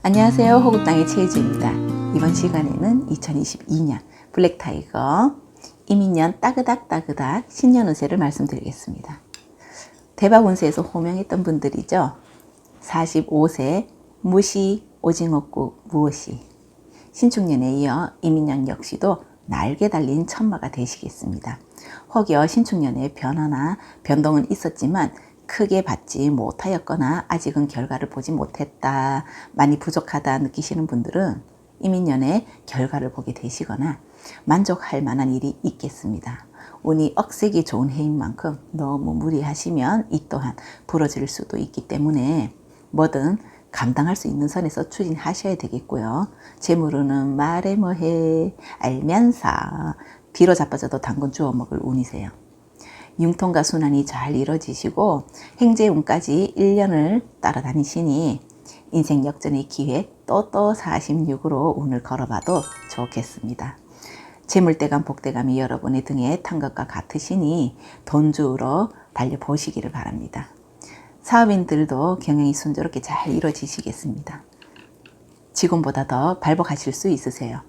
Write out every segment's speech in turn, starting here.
안녕하세요. 호국땅의 최혜주입니다. 이번 시간에는 2022년 블랙타이거 이민년 따그닥따그닥 신년 운세를 말씀드리겠습니다. 대박 운세에서 호명했던 분들이죠. 45세 무시 오징어국 무엇이 신축년에 이어 이민년 역시도 날개 달린 천마가 되시겠습니다. 혹여 신축년에 변화나 변동은 있었지만 크게 받지 못하였거나 아직은 결과를 보지 못했다, 많이 부족하다 느끼시는 분들은 이민년에 결과를 보게 되시거나 만족할 만한 일이 있겠습니다. 운이 억세기 좋은 해인 만큼 너무 무리하시면 이 또한 부러질 수도 있기 때문에 뭐든 감당할 수 있는 선에서 추진하셔야 되겠고요. 재물운은 말해 뭐해 알면서 뒤로 자빠져도 당근 주워 먹을 운이세요. 융통과 순환이 잘 이루어지시고 행재운까지 1년을 따라다니시니 인생 역전의 기회 또 46으로 운을 걸어봐도 좋겠습니다. 재물대감 복대감이 여러분의 등에 탄 것과 같으시니 돈주우러 달려보시기를 바랍니다. 사업인들도 경영이 순조롭게 잘 이루어지시겠습니다. 지금보다 더 발복하실 수 있으세요.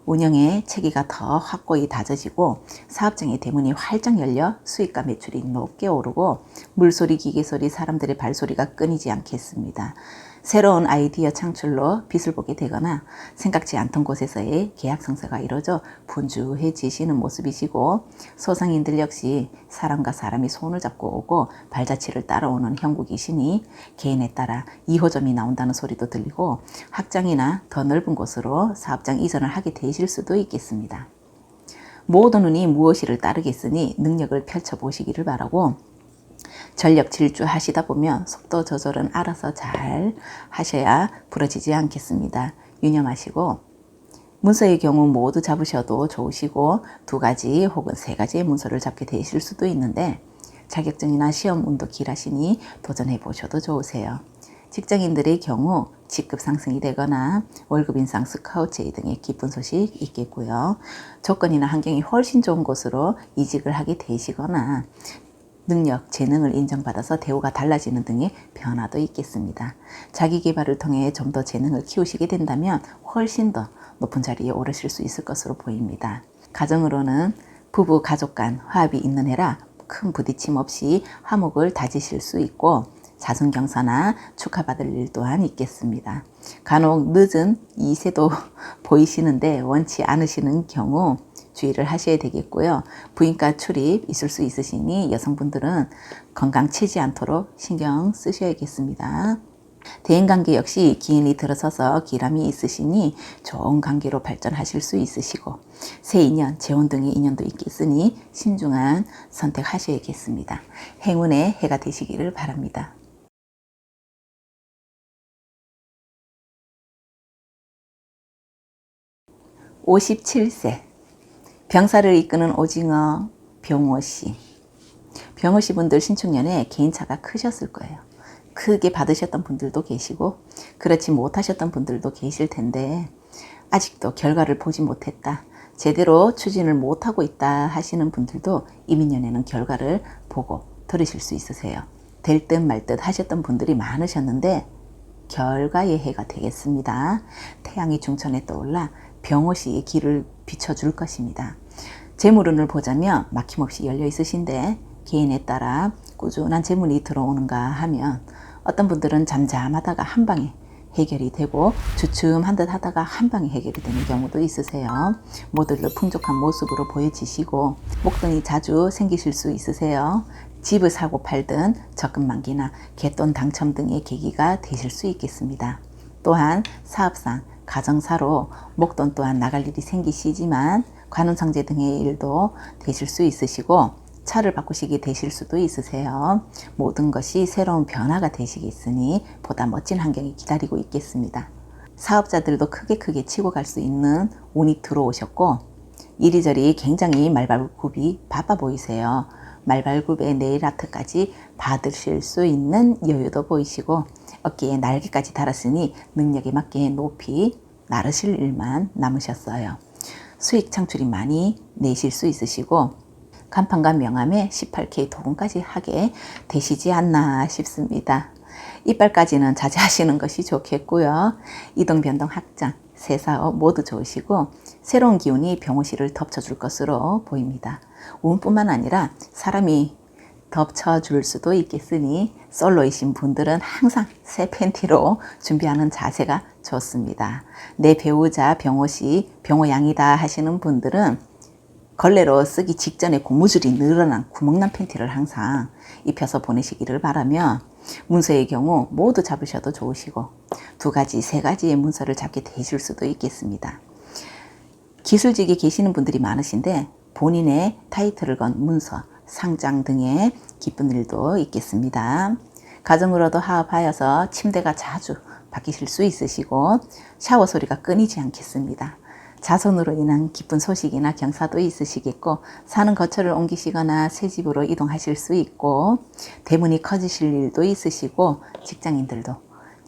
운영의 체계가 더 확고히 다져지고 사업장의 대문이 활짝 열려 수익과 매출이 높게 오르고 물소리, 기계소리, 사람들의 발소리가 끊이지 않겠습니다. 새로운 아이디어 창출로 빛을 보게 되거나 생각지 않던 곳에서의 계약 성사가 이루어져 분주해지시는 모습이시고 소상인들 역시 사람과 사람이 손을 잡고 오고 발자취를 따라오는 형국이시니 개인에 따라 2호점이 나온다는 소리도 들리고 확장이나 더 넓은 곳으로 사업장 이전을 하게 되실 수도 있겠습니다. 모든 운이 무엇이를 따르겠으니 능력을 펼쳐보시기를 바라고 전력 질주하시다 보면 속도 조절은 알아서 잘 하셔야 부러지지 않겠습니다. 유념하시고 문서의 경우 모두 잡으셔도 좋으시고 2가지 혹은 3가지의 문서를 잡게 되실 수도 있는데 자격증이나 시험 운도 길하시니 도전해 보셔도 좋으세요. 직장인들의 경우 직급 상승이 되거나 월급 인상, 스카우트 제의 등의 기쁜 소식 있겠고요. 조건이나 환경이 훨씬 좋은 곳으로 이직을 하게 되시거나 능력, 재능을 인정받아서 대우가 달라지는 등의 변화도 있겠습니다. 자기 개발을 통해 좀 더 재능을 키우시게 된다면 훨씬 더 높은 자리에 오르실 수 있을 것으로 보입니다. 가정으로는 부부, 가족 간 화합이 있는 해라 큰 부딪힘 없이 화목을 다지실 수 있고 자손경사나 축하받을 일 또한 있겠습니다. 간혹 늦은 이세도 보이시는데 원치 않으시는 경우 주의를 하셔야 되겠고요. 부인과 출입 있을 수 있으시니 여성분들은 건강 치지 않도록 신경 쓰셔야겠습니다. 대인관계 역시 기인이 들어서서 기람이 있으시니 좋은 관계로 발전하실 수 있으시고 새 인연, 재혼 등의 인연도 있겠으니 신중한 선택하셔야겠습니다. 행운의 해가 되시기를 바랍니다. 57세 병사를 이끄는 오징어 병호씨. 병호씨 분들 신축년에 개인차가 크셨을 거예요. 크게 받으셨던 분들도 계시고 그렇지 못하셨던 분들도 계실 텐데 아직도 결과를 보지 못했다, 제대로 추진을 못하고 있다 하시는 분들도 이민년에는 결과를 보고 들으실 수 있으세요. 될 듯 말 듯 하셨던 분들이 많으셨는데 결과의 해가 되겠습니다. 태양이 중천에 떠올라 병호씨의 길을 비춰줄 것입니다. 재물운을 보자면 막힘없이 열려 있으신데 개인에 따라 꾸준한 재물이 들어오는가 하면 어떤 분들은 잠잠하다가 한 방에 해결이 되고 주춤한 듯 하다가 한 방에 해결이 되는 경우도 있으세요. 모두를 풍족한 모습으로 보여지시고 목돈이 자주 생기실 수 있으세요. 집을 사고 팔든 적금 만기나 갯돈 당첨 등의 계기가 되실 수 있겠습니다. 또한 사업상, 가정사로 목돈 또한 나갈 일이 생기시지만 관운상제 등의 일도 되실 수 있으시고 차를 바꾸시게 되실 수도 있으세요. 모든 것이 새로운 변화가 되시겠으니 보다 멋진 환경이 기다리고 있겠습니다. 사업자들도 크게 치고 갈 수 있는 운이 들어오셨고 이리저리 굉장히 말발굽이 바빠 보이세요. 말발굽에 네일 아트까지 받으실 수 있는 여유도 보이시고 어깨에 날개까지 달았으니 능력에 맞게 높이 나르실 일만 남으셨어요. 수익 창출이 많이 내실 수 있으시고 간판과 명함에 18K 도금까지 하게 되시지 않나 싶습니다. 이빨까지는 자제하시는 것이 좋겠고요. 이동, 변동, 확장, 새사업 모두 좋으시고 새로운 기운이 병호시를 덮쳐줄 것으로 보입니다. 운뿐만 아니라 사람이 덮쳐줄 수도 있겠으니 솔로이신 분들은 항상 새 팬티로 준비하는 자세가 좋습니다. 내 배우자 병호시 병호양이다 하시는 분들은 걸레로 쓰기 직전에 고무줄이 늘어난 구멍난 팬티를 항상 입혀서 보내시기를 바라며, 문서의 경우 모두 잡으셔도 좋으시고 2가지, 3가지의 문서를 잡게 되실 수도 있겠습니다. 기술직에 계시는 분들이 많으신데 본인의 타이틀을 건 문서, 상장 등의 기쁜 일도 있겠습니다. 가정으로도 화합하여서 침대가 자주 바뀌실 수 있으시고 샤워 소리가 끊이지 않겠습니다. 자손으로 인한 기쁜 소식이나 경사도 있으시겠고 사는 거처를 옮기시거나 새 집으로 이동하실 수 있고 대문이 커지실 일도 있으시고 직장인들도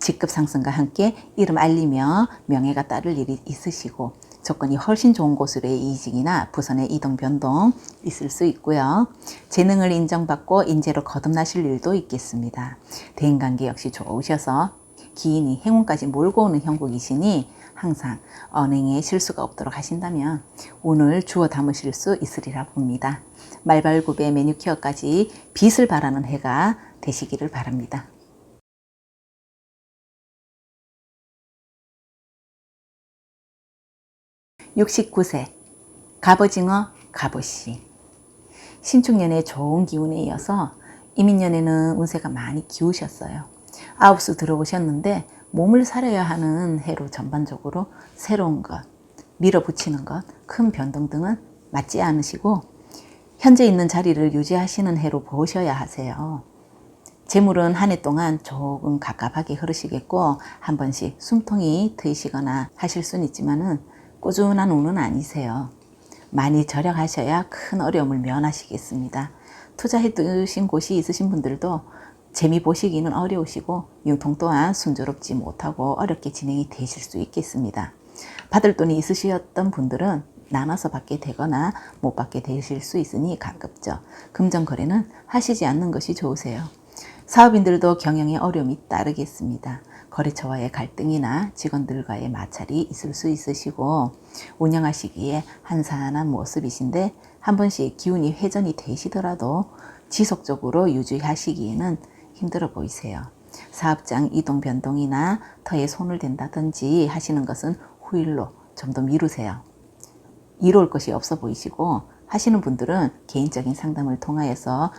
직급 상승과 함께 이름 알리며 명예가 따를 일이 있으시고 조건이 훨씬 좋은 곳으로의 이직이나 부선의 이동 변동 있을 수 있고요. 재능을 인정받고 인재로 거듭나실 일도 있겠습니다. 대인관계 역시 좋으셔서 기인이 행운까지 몰고 오는 형국이시니 항상 언행에 실수가 없도록 하신다면 운을 주워 담으실 수 있으리라 봅니다. 말발굽에 매니큐어까지 빛을 발하는 해가 되시기를 바랍니다. 69세 갑오징어 갑오씨, 신축년의 좋은 기운에 이어서 이민년에는 운세가 많이 기우셨어요. 아홉수 들어오셨는데 몸을 사려야 하는 해로 전반적으로 새로운 것, 밀어붙이는 것, 큰 변동 등은 맞지 않으시고 현재 있는 자리를 유지하시는 해로 보셔야 하세요. 재물은 한 해 동안 조금 갑갑하게 흐르시겠고 한 번씩 숨통이 트이시거나 하실 수는 있지만은 꾸준한 운은 아니세요. 많이 절약하셔야 큰 어려움을 면하시겠습니다. 투자해 두신 곳이 있으신 분들도 재미 보시기는 어려우시고 융통 또한 순조롭지 못하고 어렵게 진행이 되실 수 있겠습니다. 받을 돈이 있으셨던 분들은 나눠서 받게 되거나 못 받게 되실 수 있으니 가급적 금전거래는 하시지 않는 것이 좋으세요. 사업인들도 경영에 어려움이 따르겠습니다. 거래처와의 갈등이나 직원들과의 마찰이 있을 수 있으시고 운영하시기에 한산한 모습이신데 한 번씩 기운이 회전이 되시더라도 지속적으로 유지하시기에는 힘들어 보이세요. 사업장 이동 변동이나 터에 손을 댄다든지 하시는 것은 후일로 좀 더 미루세요. 이로울 것이 없어 보이시고 하시는 분들은 개인적인 상담을 통하여서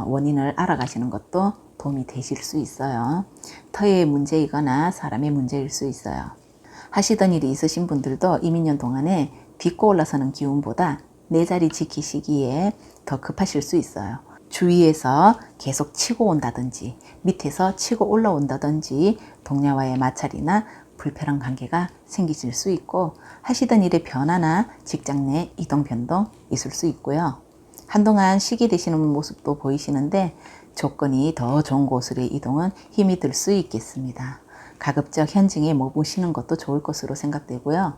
원인을 알아가시는 것도 도움이 되실 수 있어요. 터의 문제이거나 사람의 문제일 수 있어요. 하시던 일이 있으신 분들도 이민년 동안에 딛고 올라서는 기운보다 내 자리 지키시기에 더 급하실 수 있어요. 주위에서 계속 치고 온다든지 밑에서 치고 올라온다든지 동료와의 마찰이나 불편한 관계가 생기실 수 있고 하시던 일의 변화나 직장 내 이동 변동 있을 수 있고요. 한동안 쉬게 되시는 모습도 보이시는데 조건이 더 좋은 곳으로의 이동은 힘이 들 수 있겠습니다. 가급적 현직에 머무시는 것도 좋을 것으로 생각되고요.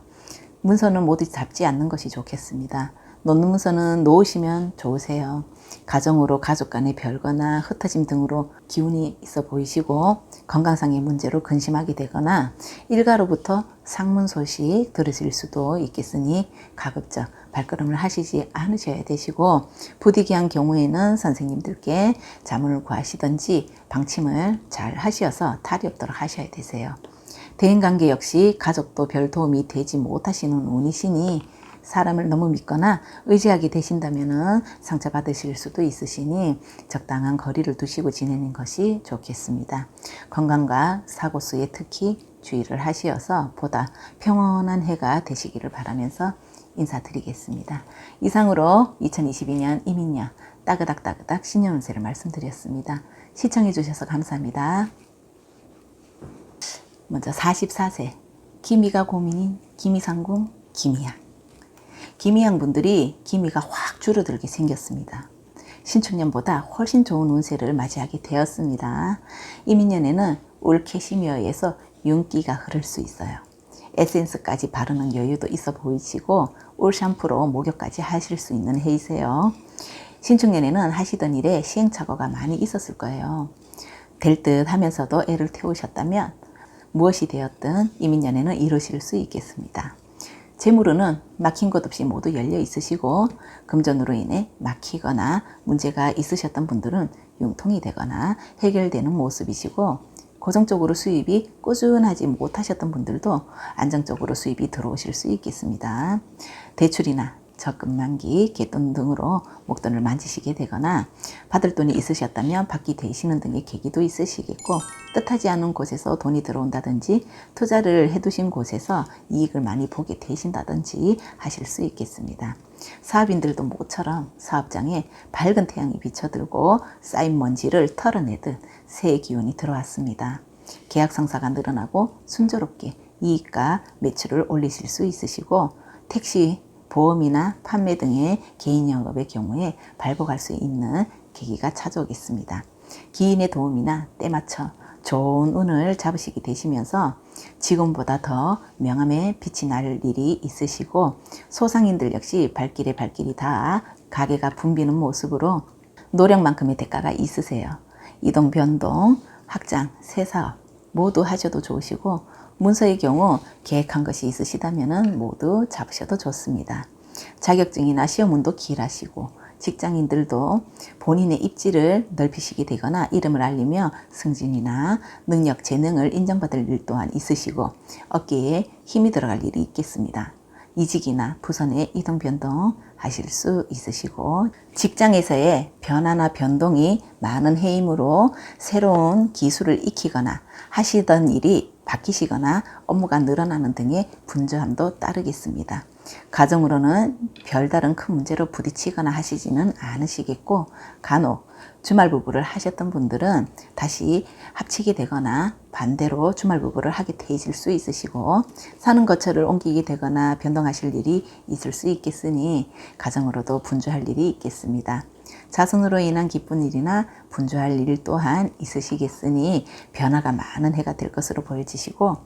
문서는 모두 잡지 않는 것이 좋겠습니다. 놓는 문서는 놓으시면 좋으세요. 가정으로 가족 간의 별거나 흩어짐 등으로 기운이 있어 보이시고 건강상의 문제로 근심하게 되거나 일가로부터 상문 소식 들으실 수도 있겠으니 가급적 발걸음을 하시지 않으셔야 되시고 부득이한 경우에는 선생님들께 자문을 구하시든지 방침을 잘 하셔서 탈이 없도록 하셔야 되세요. 대인관계 역시 가족도 별 도움이 되지 못하시는 운이시니 사람을 너무 믿거나 의지하게 되신다면 상처받으실 수도 있으시니 적당한 거리를 두시고 지내는 것이 좋겠습니다. 건강과 사고수에 특히 주의를 하시어서 보다 평온한 해가 되시기를 바라면서 인사드리겠습니다. 이상으로 2022년 이민년 따그닥따그닥 신년운세를 말씀드렸습니다. 시청해 주셔서 감사합니다. 먼저 44세 기미가 고민인 기미상궁 기미양. 기미양 분들이 기미가 확 줄어들게 생겼습니다. 신축년보다 훨씬 좋은 운세를 맞이하게 되었습니다. 이민년에는 올 캐시미어에서 윤기가 흐를 수 있어요. 에센스까지 바르는 여유도 있어 보이시고 올 샴푸로 목욕까지 하실 수 있는 해이세요. 신축년에는 하시던 일에 시행착오가 많이 있었을 거예요. 될 듯 하면서도 애를 태우셨다면 무엇이 되었든 이민년에는 이루실 수 있겠습니다. 재물운은 막힌 것 없이 모두 열려 있으시고 금전으로 인해 막히거나 문제가 있으셨던 분들은 융통이 되거나 해결되는 모습이시고 고정적으로 수입이 꾸준하지 못하셨던 분들도 안정적으로 수입이 들어오실 수 있겠습니다. 대출이나 적금 만기, 갯돈 등으로 목돈을 만지시게 되거나 받을 돈이 있으셨다면 받기 되시는 등의 계기도 있으시겠고 뜻하지 않은 곳에서 돈이 들어온다든지 투자를 해두신 곳에서 이익을 많이 보게 되신다든지 하실 수 있겠습니다. 사업인들도 모처럼 사업장에 밝은 태양이 비쳐들고 쌓인 먼지를 털어내듯 새해 기운이 들어왔습니다. 계약 성사가 늘어나고 순조롭게 이익과 매출을 올리실 수 있으시고 택시, 보험이나 판매 등의 개인 영업의 경우에 발복할 수 있는 계기가 찾아오겠습니다. 기인의 도움이나 때맞춰 좋은 운을 잡으시게 되시면서 지금보다 더 명함에 빛이 날 일이 있으시고 소상인들 역시 발길에 발길이 다 가게가 붐비는 모습으로 노력만큼의 대가가 있으세요. 이동, 변동, 확장, 새 사업 모두 하셔도 좋으시고 문서의 경우 계획한 것이 있으시다면 모두 잡으셔도 좋습니다. 자격증이나 시험운도 길하시고 직장인들도 본인의 입지를 넓히시게 되거나 이름을 알리며 승진이나 능력, 재능을 인정받을 일 또한 있으시고 어깨에 힘이 들어갈 일이 있겠습니다. 이직이나 부서 내 이동 변동 하실 수 있으시고 직장에서의 변화나 변동이 많은 해이므로 새로운 기술을 익히거나 하시던 일이 바뀌시거나 업무가 늘어나는 등의 분주함도 따르겠습니다. 가정으로는 별다른 큰 문제로 부딪히거나 하시지는 않으시겠고 간혹 주말 부부를 하셨던 분들은 다시 합치게 되거나 반대로 주말 부부를 하게 되실 수 있으시고 사는 거처를 옮기게 되거나 변동하실 일이 있을 수 있겠으니 가정으로도 분주할 일이 있겠습니다. 자손으로 인한 기쁜 일이나 분주할 일 또한 있으시겠으니 변화가 많은 해가 될 것으로 보여지시고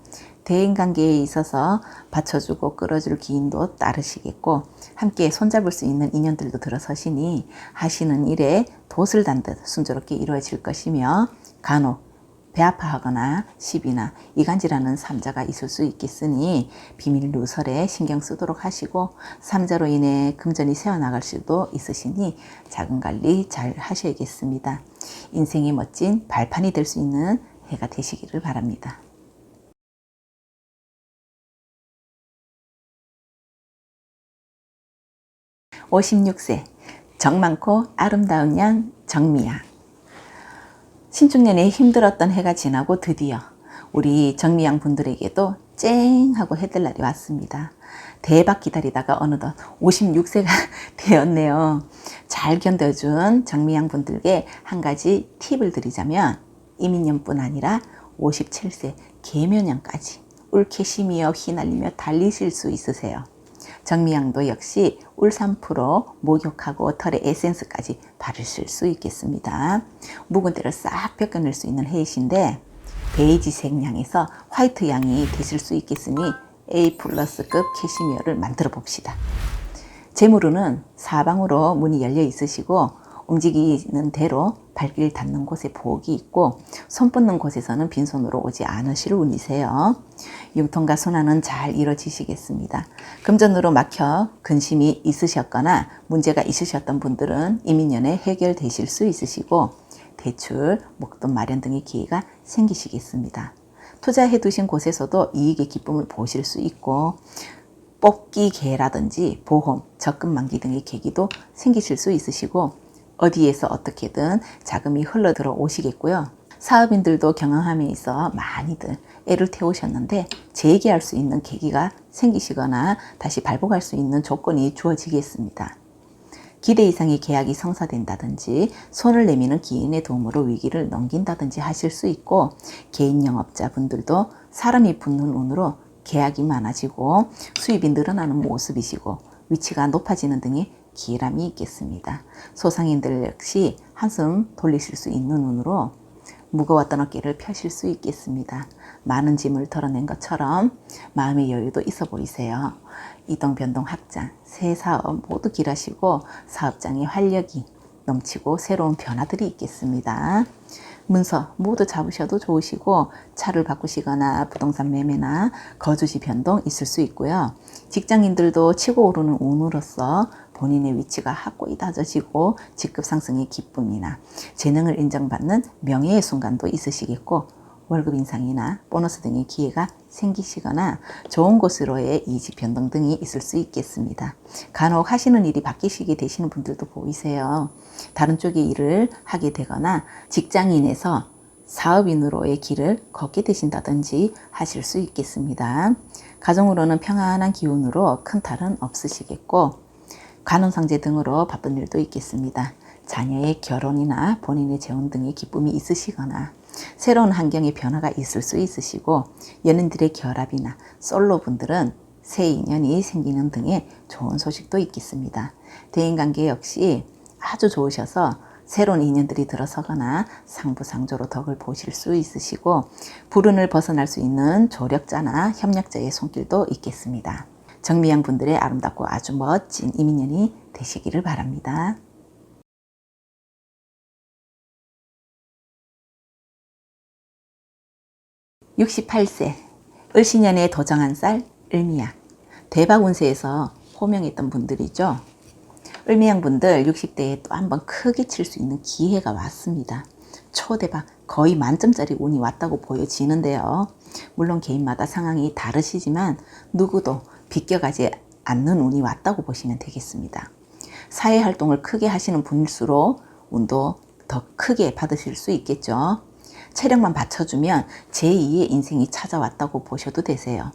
대인관계에 있어서 받쳐주고 끌어줄 기인도 따르시겠고 함께 손잡을 수 있는 인연들도 들어서시니 하시는 일에 돛을 단 듯 순조롭게 이루어질 것이며 간혹 배 아파하거나 시비나 이간질하는 삼자가 있을 수 있겠으니 비밀 누설에 신경 쓰도록 하시고 삼자로 인해 금전이 새어나갈 수도 있으시니 자금 관리 잘 하셔야겠습니다. 인생이 멋진 발판이 될 수 있는 해가 되시기를 바랍니다. 56세 정 많고 아름다운 양 정미양. 신축년에 힘들었던 해가 지나고 드디어 우리 정미양 분들에게도 쨍 하고 해뜰 날이 왔습니다. 대박 기다리다가 어느덧 56세가 되었네요. 잘 견뎌준 정미양 분들께 한 가지 팁을 드리자면 이민년뿐 아니라 57세 계묘년까지 울케시미어 휘날리며 달리실 수 있으세요. 정미양도 역시 울산프로 목욕하고 털에 에센스까지 바르실 수 있겠습니다. 묵은 때를 싹 벗겨낼 수 있는 해이신데 베이지색 양에서 화이트 양이 되실 수 있겠으니 A 플러스급 캐시미어를 만들어 봅시다. 재물운은 사방으로 문이 열려 있으시고 움직이는 대로 발길 닿는 곳에 복이 있고 손 뻗는 곳에서는 빈손으로 오지 않으실 운이세요. 융통과 순환은 잘 이루어지시겠습니다. 금전으로 막혀 근심이 있으셨거나 문제가 있으셨던 분들은 이민년에 해결되실 수 있으시고 대출, 목돈 마련 등의 기회가 생기시겠습니다. 투자해 두신 곳에서도 이익의 기쁨을 보실 수 있고 뽑기 개라든지 보험, 적금 만기 등의 계기도 생기실 수 있으시고 어디에서 어떻게든 자금이 흘러 들어오시겠고요. 사업인들도 경영함에 있어 많이들 애를 태우셨는데 재기할 수 있는 계기가 생기시거나 다시 발복할 수 있는 조건이 주어지겠습니다. 기대 이상의 계약이 성사된다든지 손을 내미는 기인의 도움으로 위기를 넘긴다든지 하실 수 있고 개인 영업자분들도 사람이 붙는 운으로 계약이 많아지고 수입이 늘어나는 모습이시고 위치가 높아지는 등의 기회람이 있겠습니다. 소상인들 역시 한숨 돌리실 수 있는 운으로 무거웠던 어깨를 펴실 수 있겠습니다. 많은 짐을 덜어낸 것처럼 마음의 여유도 있어 보이세요. 이동, 변동, 확장, 새 사업 모두 길하시고 사업장의 활력이 넘치고 새로운 변화들이 있겠습니다. 문서 모두 잡으셔도 좋으시고 차를 바꾸시거나 부동산 매매나 거주지 변동 있을 수 있고요. 직장인들도 치고 오르는 운으로서 본인의 위치가 확고히 다져지고 직급 상승의 기쁨이나 재능을 인정받는 명예의 순간도 있으시겠고 월급 인상이나 보너스 등의 기회가 생기시거나 좋은 곳으로의 이직 변동 등이 있을 수 있겠습니다. 간혹 하시는 일이 바뀌시게 되시는 분들도 보이세요. 다른 쪽의 일을 하게 되거나 직장인에서 사업인으로의 길을 걷게 되신다든지 하실 수 있겠습니다. 가정으로는 평안한 기운으로 큰 탈은 없으시겠고 관혼상제 등으로 바쁜 일도 있겠습니다. 자녀의 결혼이나 본인의 재혼 등의 기쁨이 있으시거나 새로운 환경의 변화가 있을 수 있으시고 연인들의 결합이나 솔로분들은 새 인연이 생기는 등의 좋은 소식도 있겠습니다. 대인관계 역시 아주 좋으셔서 새로운 인연들이 들어서거나 상부상조로 덕을 보실 수 있으시고 불운을 벗어날 수 있는 조력자나 협력자의 손길도 있겠습니다. 정미양 분들의 아름답고 아주 멋진 이민년이 되시기를 바랍니다. 68세 을신년에 도정한 쌀 을미양 대박 운세에서 호명했던 분들이죠. 을미양 분들 60대에 또 한번 크게 칠 수 있는 기회가 왔습니다. 초대박 거의 만점짜리 운이 왔다고 보여지는데요. 물론 개인마다 상황이 다르시지만 누구도 비껴가지 않는 운이 왔다고 보시면 되겠습니다. 사회활동을 크게 하시는 분일수록 운도 더 크게 받으실 수 있겠죠. 체력만 받쳐주면 제2의 인생이 찾아왔다고 보셔도 되세요.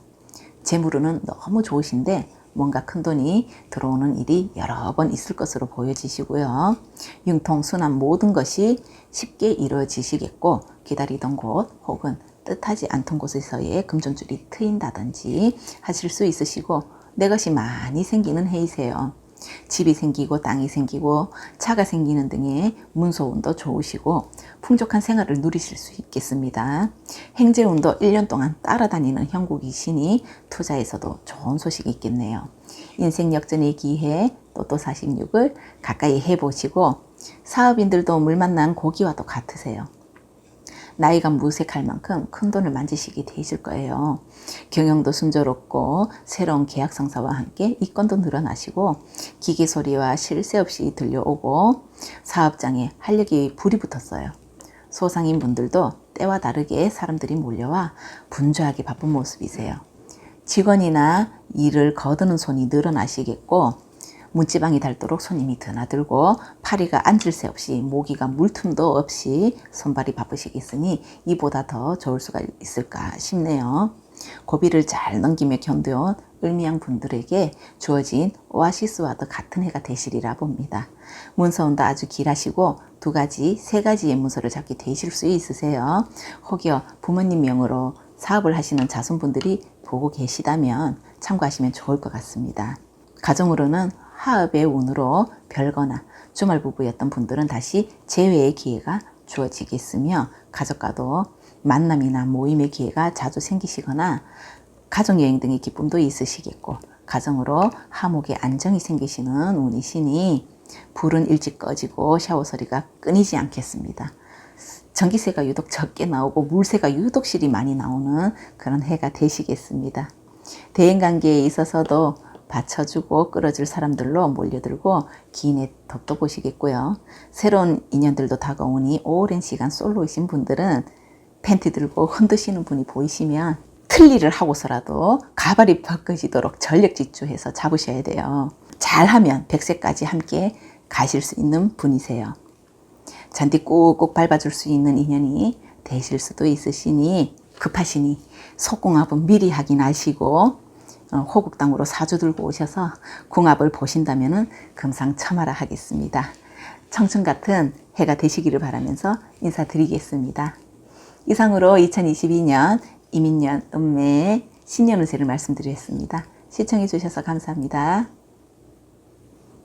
재물은 너무 좋으신데 뭔가 큰돈이 들어오는 일이 여러 번 있을 것으로 보여지시고요. 융통, 순환 모든 것이 쉽게 이루어지시겠고 기다리던 곳 혹은 뜻하지 않던 곳에서의 금전줄이 트인다든지 하실 수 있으시고 내 것이 많이 생기는 해이세요. 집이 생기고 땅이 생기고 차가 생기는 등의 문서운도 좋으시고 풍족한 생활을 누리실 수 있겠습니다. 행재운도 1년 동안 따라다니는 형국이시니 투자에서도 좋은 소식이 있겠네요. 인생 역전의 기회 또또 46을 가까이 해보시고 사업인들도 물 만난 고기와도 같으세요. 나이가 무색할 만큼 큰 돈을 만지시게 되실 거예요. 경영도 순조롭고 새로운 계약 성사와 함께 이권도 늘어나시고 기계 소리와 쉴 새 없이 들려오고 사업장에 활력이 불이 붙었어요. 소상인 분들도 때와 다르게 사람들이 몰려와 분주하게 바쁜 모습이세요. 직원이나 일을 거두는 손이 늘어나시겠고 문지방이 닳도록 손님이 드나들고 파리가 앉을 새 없이 모기가 물틈도 없이 손발이 바쁘시겠으니 이보다 더 좋을 수가 있을까 싶네요. 고비를 잘 넘기며 견뎌온 을미양 분들에게 주어진 오아시스와도 같은 해가 되시리라 봅니다. 문서운도 아주 길하시고 세 가지의 문서를 잡게 되실 수 있으세요. 혹여 부모님 명으로 사업을 하시는 자손분들이 보고 계시다면 참고하시면 좋을 것 같습니다. 가정으로는 하업의 운으로 별거나 주말 부부였던 분들은 다시 재회의 기회가 주어지겠으며 가족과도 만남이나 모임의 기회가 자주 생기시거나 가족여행 등의 기쁨도 있으시겠고 가정으로 화목의 안정이 생기시는 운이시니 불은 일찍 꺼지고 샤워 소리가 끊이지 않겠습니다. 전기세가 유독 적게 나오고 물세가 유독 실이 많이 나오는 그런 해가 되시겠습니다. 대인관계에 있어서도 받쳐주고 끌어줄 사람들로 몰려들고 기인의 덕도 보시겠고요. 새로운 인연들도 다가오니 오랜 시간 솔로이신 분들은 팬티 들고 흔드시는 분이 보이시면 틀 일을 하고서라도 가발이 벗겨지도록 전력 질주해서 잡으셔야 돼요. 잘하면 100세까지 함께 가실 수 있는 분이세요. 잔디 꾹꾹 밟아줄 수 있는 인연이 되실 수도 있으시니 급하시니 속궁합은 미리 확인하시고 호국당으로 사주 들고 오셔서 궁합을 보신다면 금상첨화라 하겠습니다. 청춘 같은 해가 되시기를 바라면서 인사드리겠습니다. 이상으로 2022년 이민년 음매의 신년 운세를 말씀드렸습니다. 시청해 주셔서 감사합니다.